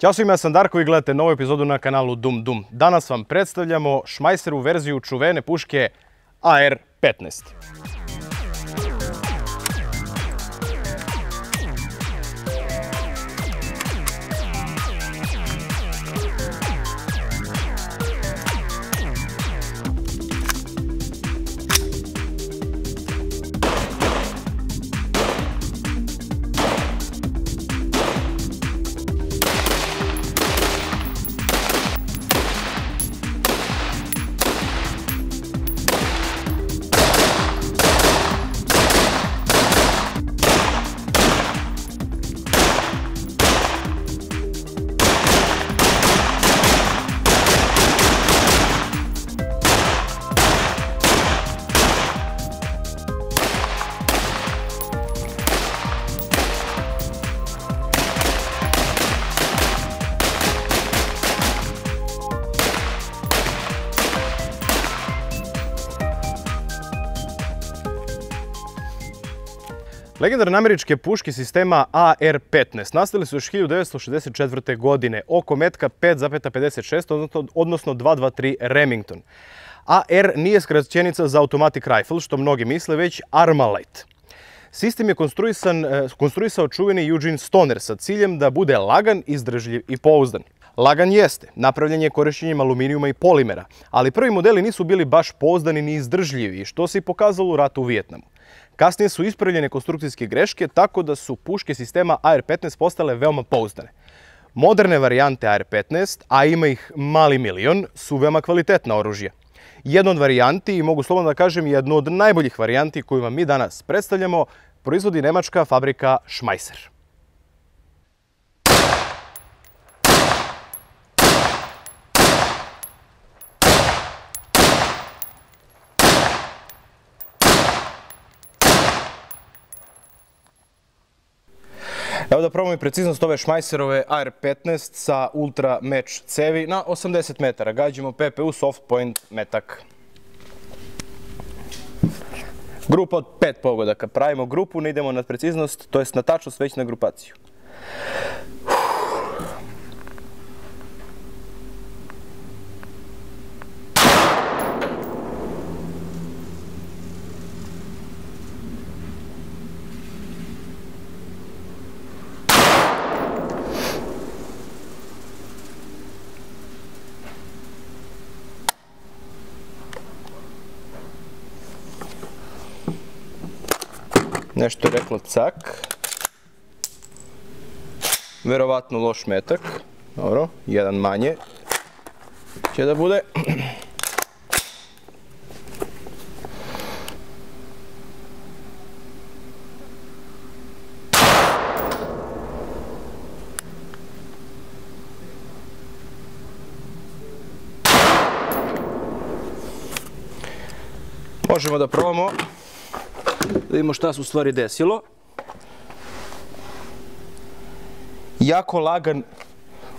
Ćao svima, ja sam Darko i gledate novu epizodu na kanalu Dum Dum. Danas vam predstavljamo Schmeisseru verziju čuvene puške AR-15. Legendarne američke puške sistema AR-15 nastale su još 1964. godine oko metka 5,56, odnosno 223 Remington. AR nije skraćenica za automatic rifle, što mnogi misle, već Armalite. Sistem je konstruisao čuveni Eugene Stoner sa ciljem da bude lagan, izdržljiv i pouzdan. Lagan jeste, napravljen je korišćenjem aluminijuma i polimera, ali prvi modeli nisu bili baš pouzdani ni izdržljivi, što se i pokazalo u ratu u Vijetnamu. Kasnije su ispravljene konstrukcijske greške, tako da su puške sistema AR-15 postale veoma pouzdane. Moderne varijante AR-15, a ima ih mali milion, su veoma kvalitetna oružja. Jedna od varijanti, i mogu slobodno da kažem jednu od najboljih varijanti koju vam mi danas predstavljamo, proizvodi nemačka fabrika Schmeisser. Evo da probamo i preciznost ove Schmeisserove AR-15 sa Ultra Match cevi na 80 metara. Gađamo PPU Soft Point metak. Grupa od 5 pogodaka. Pravimo grupu, ne idemo na preciznost, to jest na tačnost, već na grupaciju. Nešto je reklo cak. Verovatno loš metak. Dobro, jedan manje će da bude. Možemo da probamo da vidimo šta se u stvari desilo. Jako lagan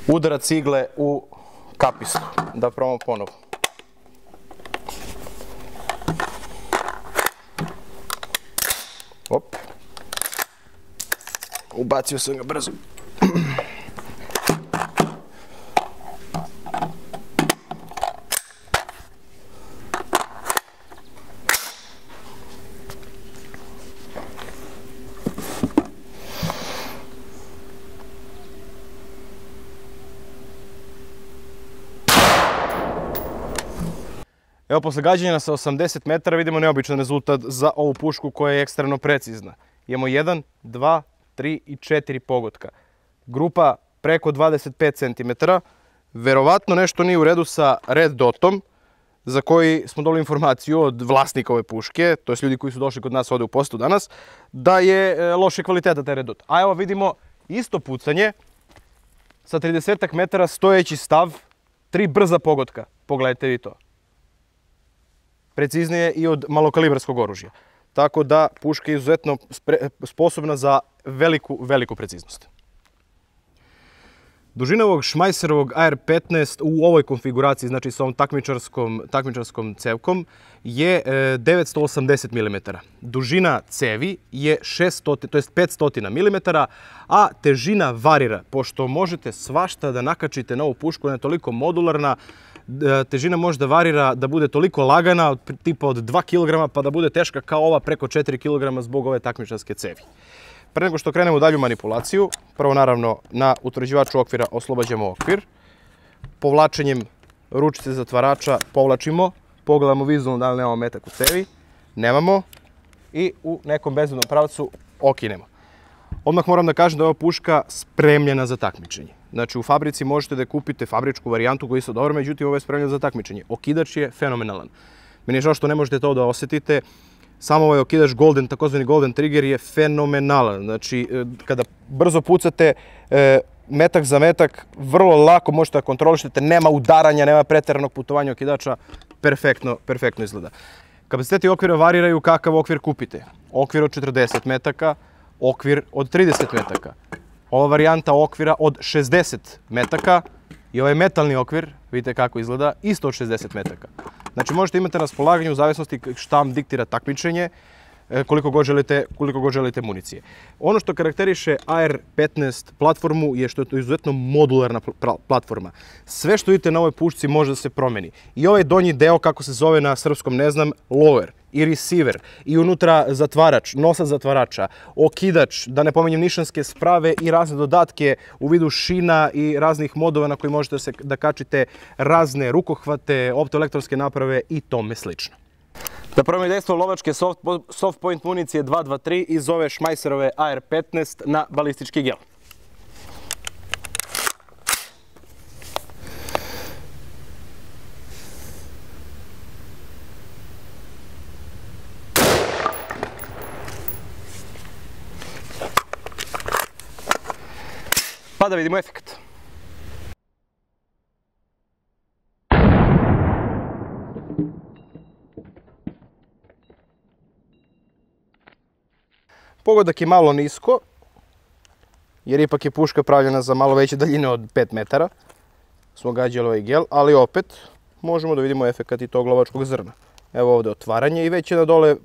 udarac cigle u kapistu. Da probamo ponovo. Op. Ubacio sam ga brzo. Evo, posle gađanja sa 80 metara vidimo neobičan rezultat za ovu pušku koja je ekstremno precizna. Imamo 1, 2, 3 i 4 pogotka. Grupa preko 25 cm. Verovatno nešto nije u redu sa red dotom, za koji smo dobili informaciju od vlasnika ove puške, to je ljudi koji su došli kod nas ovde u postu danas, da je loše kvaliteta taj red dot. A evo vidimo isto pucanje sa 30 metara, stojeći stav, 3 brza pogotka. Pogledajte vi to. Preciznije i od malokalibarskog oružja. Tako da puška je izuzetno sposobna za veliku preciznost. Dužina ovog Schmeisserovog AR-15 u ovoj konfiguraciji, znači sa ovom takmičarskom cevkom, je 980 mm. Dužina cevi je 500 mm, a težina varira. Pošto možete svašta da nakačite na ovu pušku, ona je toliko modularna, težina može da varira, da bude toliko lagana, tipa od 2 kg, pa da bude teška kao ova preko 4 kg zbog ove takmičarske cevi. Pre nego što krenemo u dalju manipulaciju, prvo naravno na utvrđivaču okvira oslobađamo okvir. Povlačenjem ručice zatvarača povlačimo, pogledamo vizualno da li nemamo metak u cevi, nemamo i u nekom bezbednom pravcu okinemo. Odmah moram da kažem da je ova puška spremljena za takmičenje. Znači u fabrici možete da kupite fabričku varijantu koja je isto dobra, međutim ovo je spremljena za takmičenje. Okidač je fenomenalan. Meni je žao što ne možete to da osetite. Samo ovaj okidač Golden, takozvani Golden Trigger, je fenomenalan. Znači, kada brzo pucate metak za metak, vrlo lako možete da kontrolišete, nema udaranja, nema preteranog putovanja okidača, perfektno izgleda. Kapaciteti okvira variraju kakav okvir kupite. Okvir od 40 metaka, okvir od 30 metaka. Ova varijanta okvira od 60 metaka i ovaj metalni okvir, vidite kako izgleda, isto od 60 metaka. Znači možete imati na raspolaganju u zavisnosti šta vam diktira takmičenje, koliko god želite municije. Ono što karakteriše AR-15 platformu je što je to izuzetno modularna platforma. Sve što vidite na ovoj pušci može da se promeni. I ovaj donji deo, kako se zove na srpskom, ne znam, lower i receiver, i unutra zatvarač, nosač zatvarača, okidač, da ne pominjem nišanske sprave i razne dodatke u vidu šina i raznih modova na koji možete da kačite razne rukohvate, optoelektronske naprave i tome slično. Da probamo dejstvo lovačke soft point municije 223 iz ove Schmeisserove AR-15 na balistički gel. Pa da vidimo efekt. Pogodak je malo nisko, jer ipak je puška pravljena za malo veće daljine od 5 metara. Smo gađali ovaj gel, ali opet možemo da vidimo efekat i tog lovačkog zrna. Evo ovde otvaranje i već je na dole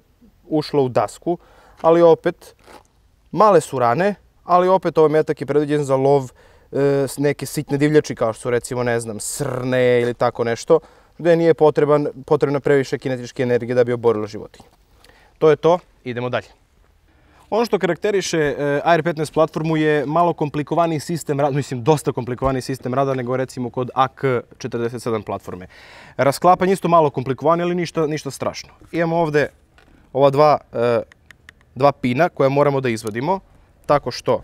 ušlo u dasku, ali opet male su rane, ali opet ovaj metak je predviđen za lov neke sitne divljači, kao što su recimo, ne znam, srne ili tako nešto, gde nije potrebna previše kinetičke energije da bi oborilo životinje. To je to, idemo dalje. Ono što karakteriše AR-15 platformu je malo komplikovaniji sistem rada, mislim dosta komplikovaniji sistem rada nego recimo kod AK-47 platforme. Rasklapanje isto malo komplikovanije, ali ništa strašno. Imamo ovde ova dva pina koje moramo da izvadimo tako što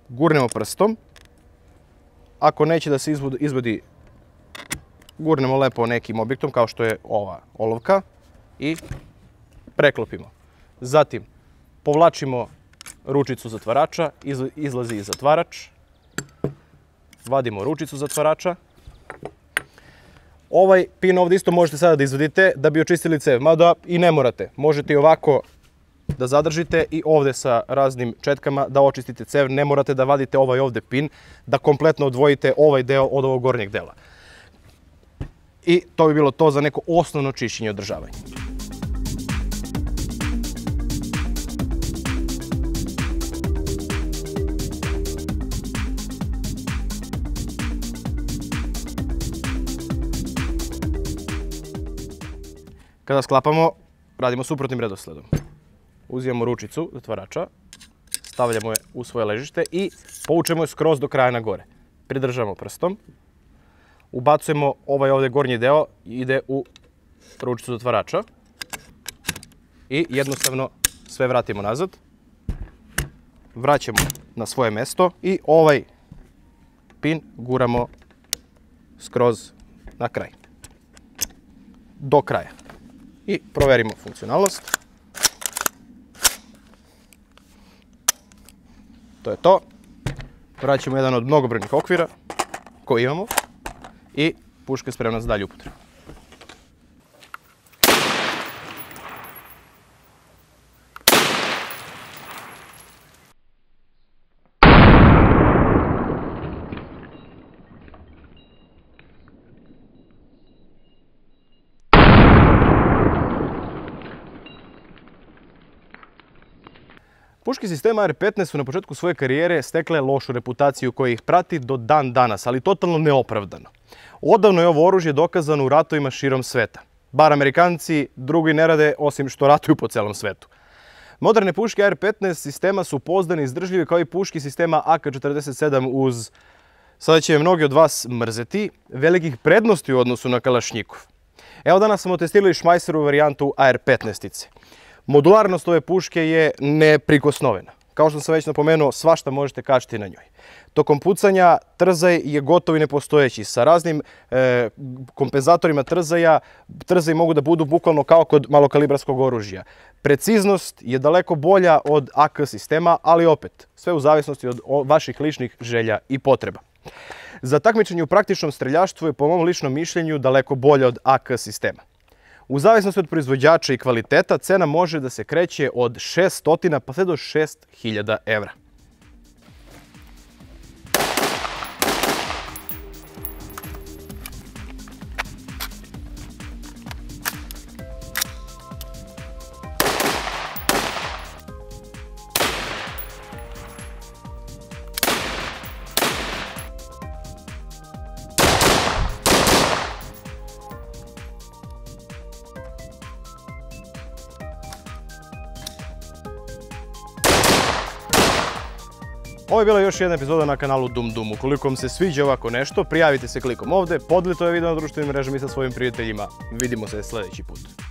gurnemo prstom. Ako neće da se izvadi, gurnemo lepo nekim objektom kao što je ova olovka i preklopimo. Zatim povlačimo ručicu zatvarača, izlazi i zatvarač, vadimo ručicu zatvarača. Ovaj pin ovdje isto možete sada da izvadite da bi očistili cev, mada i ne morate. Možete i ovako da zadržite i ovdje sa raznim četkama da očistite cev, ne morate da vadite ovaj ovdje pin, da kompletno odvojite ovaj deo od ovog gornjeg dela. I to bi bilo to za neko osnovno čišćenje i održavanje. Kada sklapamo, radimo suprotnim redosledom. Uzimamo ručicu zatvarača, stavljamo je u svoje ležište i povučemo je skroz do kraja na gore. Pridržavamo prstom, ubacujemo ovaj ovdje gornji deo, ide u ručicu zatvarača i jednostavno sve vratimo nazad. Vraćamo na svoje mesto i ovaj pin guramo skroz na kraj. Do kraja. I proverimo funkcionalnost. To je to. Vraćamo jedan od mnogobrojnih okvira koji imamo i puška je spremna za dalju upotrebu. Puške sistema AR-15 su na početku svoje karijere stekle lošu reputaciju koja ih prati do dan danas, ali totalno neopravdano. Odavno je ovo oružje dokazano u ratovima širom sveta. Bar Amerikanci drugi ne rade osim što ratuju po celom svetu. Moderne puške AR-15 sistema su pouzdane i izdržljive kao i puške sistema AK-47 uz, sada će mnogi od vas mrzeti, velikih prednosti u odnosu na Kalašnjikov. Evo danas smo testirali Šmajserovu varijantu AR-15-ice. Modularnost ove puške je neprikosnovena. Kao što sam već napomenuo, svašta možete kačiti na njoj. Tokom pucanja trzaj je gotov i nepostojeći. Sa raznim kompenzatorima trzaja, trzaji mogu da budu bukvalno kao kod malokalibarskog oružja. Preciznost je daleko bolja od AK sistema, ali opet, sve u zavisnosti od vaših ličnih želja i potreba. Za takmičenje u praktičnom streljaštvu je po mom ličnom mišljenju daleko bolje od AK sistema. U zavisnosti od proizvođača i kvaliteta, cena može da se kreće od 600 pa sve do 6000 evra. Ovo je bila još jedna epizoda na kanalu Dum Dum. Ukoliko vam se sviđa ovako nešto, prijavite se klikom ovde, podelite ovaj video na društvenim mrežama i sa svojim prijateljima. Vidimo se sljedeći put.